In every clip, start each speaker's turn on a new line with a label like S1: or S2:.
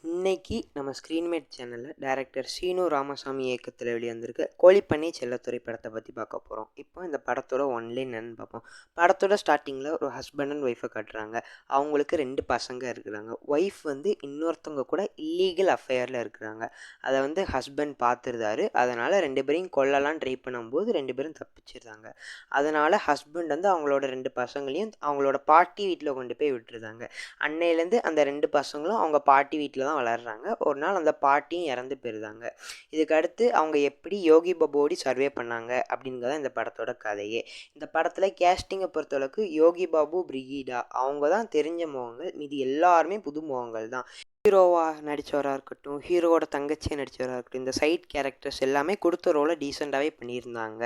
S1: இன்னைக்கு நம்ம ஸ்க்ரீன்மேட் சேனலில் டைரக்டர் சீனு ராமசாமி இயக்கத்தில் வெளிவந்திருக்க கோழிப்பண்ணை செல்லத்துறை படத்தை பற்றி பார்க்க போகிறோம். இப்போ இந்த படத்தோட ஒன்லைன் என்னன்னு பார்ப்போம். படத்தோட ஸ்டார்டிங்கில் ஒரு ஹஸ்பண்ட் அண்ட் ஒய்ஃபை காட்டுறாங்க. அவங்களுக்கு 2 பசங்க இருக்கிறாங்க. ஒய்ஃப் வந்து இன்னொருத்தவங்க கூட இல்லீகல் அஃபேரில் இருக்கிறாங்க. அதை வந்து ஹஸ்பண்ட் பார்த்துருந்தாரு. அதனால் 2 பேரையும் கொல்லலாம் ட்ரை பண்ணும்போது 2 பேரும் தப்பிச்சிடுறாங்க. அதனால் ஹஸ்பண்ட் வந்து அவங்களோட 2 பசங்களையும் அவங்களோட பாட்டி வீட்டில் கொண்டு போய் விட்டுருந்தாங்க. அன்னையிலேருந்து அந்த 2 பசங்களும் அவங்க பாட்டி வீட்டில் தான் வளர்கிறாங்க. ஒரு நாள் அந்த பாட்டியும் இறந்து போயிருந்தாங்க. இதுக்கு அடுத்து அவங்க எப்படி யோகி பாபுவோடி சர்வே பண்ணாங்க அப்படிங்கிறத இந்த படத்தோட கதையே. இந்த படத்தில் கேஸ்டிங்கை பொறுத்தளவுக்கு யோகி பாபு, பிரிகிடா அவங்க தான் தெரிஞ்ச முகங்கள். மீதி எல்லாருமே புது முகங்கள் தான். ஹீரோவா நடித்தவராக இருக்கட்டும், ஹீரோவோட தங்கச்சியை நடித்தவராக இருக்கட்டும், இந்த சைட் கேரக்டர்ஸ் எல்லாமே கொடுத்த ரோலை டீசெண்டாகவே பண்ணியிருந்தாங்க.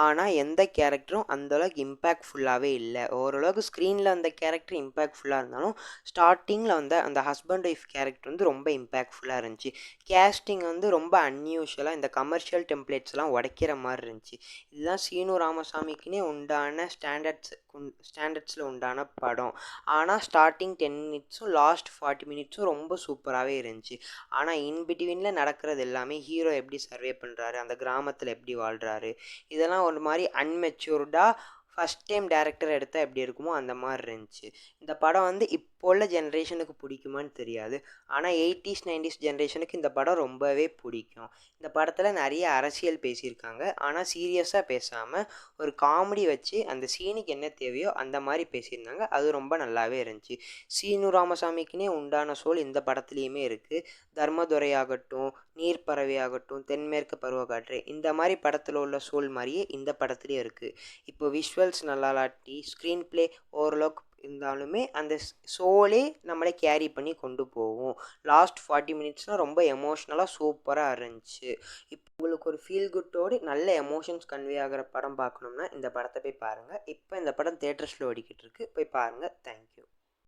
S1: ஆனால் எந்த கேரக்டரும் அந்தளவுக்கு இம்பேக்ட்ஃபுல்லாகவே இல்லை. ஓரளவுக்கு ஸ்க்ரீனில் அந்த கேரக்டர் இம்பேக்ட்ஃபுல்லாக இருந்தாலும் ஸ்டார்டிங்கில் வந்து அந்த ஹஸ்பண்ட் ஒய்ஃப் கேரக்டர் வந்து ரொம்ப இம்பேக்ட்ஃபுல்லாக இருந்துச்சு. கேஸ்டிங் வந்து ரொம்ப அன்யூஷுவலாக இந்த கமர்ஷியல் டெம்ப்ளேட்ஸ்லாம் உடைக்கிற மாதிரி இருந்துச்சு. இதுதான் சீனு ராமசாமிக்குன்னே உண்டான ஸ்டாண்டர்ட்ஸில் உண்டான படம். ஆனால் ஸ்டார்டிங் 10 மினிட்ஸும் லாஸ்ட் 40 மினிட்ஸும் ரொம்ப சூப்பராகவே இருந்துச்சு. ஆனால் இன்பிட்வீனில் நடக்கிறது எல்லாமே ஹீரோ எப்படி சர்வே பண்ணுறாரு, அந்த கிராமத்தில் எப்படி வாழ்கிறாரு, இதெல்லாம் ஒரு மாதிரி அன்மெச்சூர்டாக ஃபஸ்ட் டைம் டேரக்டர் எடுத்தால் எப்படி இருக்குமோ அந்த மாதிரி இருந்துச்சு. இந்த படம் வந்து இப்போ உள்ள ஜென்ரேஷனுக்கு பிடிக்குமான்னு தெரியாது. ஆனால் 80s 90s ஜென்ரேஷனுக்கு இந்த படம் ரொம்பவே பிடிக்கும். இந்த படத்தில் நிறைய அரசியல் பேசியிருக்காங்க. ஆனால் சீரியஸாக பேசாமல் ஒரு காமெடி வச்சு அந்த சீனுக்கு என்ன தேவையோ அந்த மாதிரி பேசியிருந்தாங்க. அது ரொம்ப நல்லாவே இருந்துச்சு. சீனு ராமசாமிக்குன்னே உண்டான சோல் இந்த படத்துலேயுமே இருக்குது. தர்மதுரையாகட்டும், நீர்ப்பறவையாகட்டும், தென்மேற்கு பருவக்காற்று, இந்த மாதிரி படத்தில் உள்ள சோல் மாதிரியே இந்த படத்துலேயும் இருக்குது. இப்போ விஷுவல்ஸ் நல்லா இல்லாட்டி ஸ்க்ரீன் ப்ளே ஓரளவுக்கு இருந்தாலுமே அந்த சோலே நம்மளை கேரி பண்ணி கொண்டு போகும். லாஸ்ட் 40 மினிட்ஸ்னால் ரொம்ப எமோஷ்னலாக சூப்பராக இருந்துச்சு. இப்போ உங்களுக்கு ஒரு ஃபீல் குட்டோடு நல்ல எமோஷன்ஸ் கன்வே ஆகிற படம் பார்க்கணும்னா இந்த படத்தை போய் பாருங்கள். இப்போ இந்த படம் தியேட்டர்ஸில் ஓடிக்கிட்டு இருக்கு. போய் பாருங்கள். தேங்க்யூ.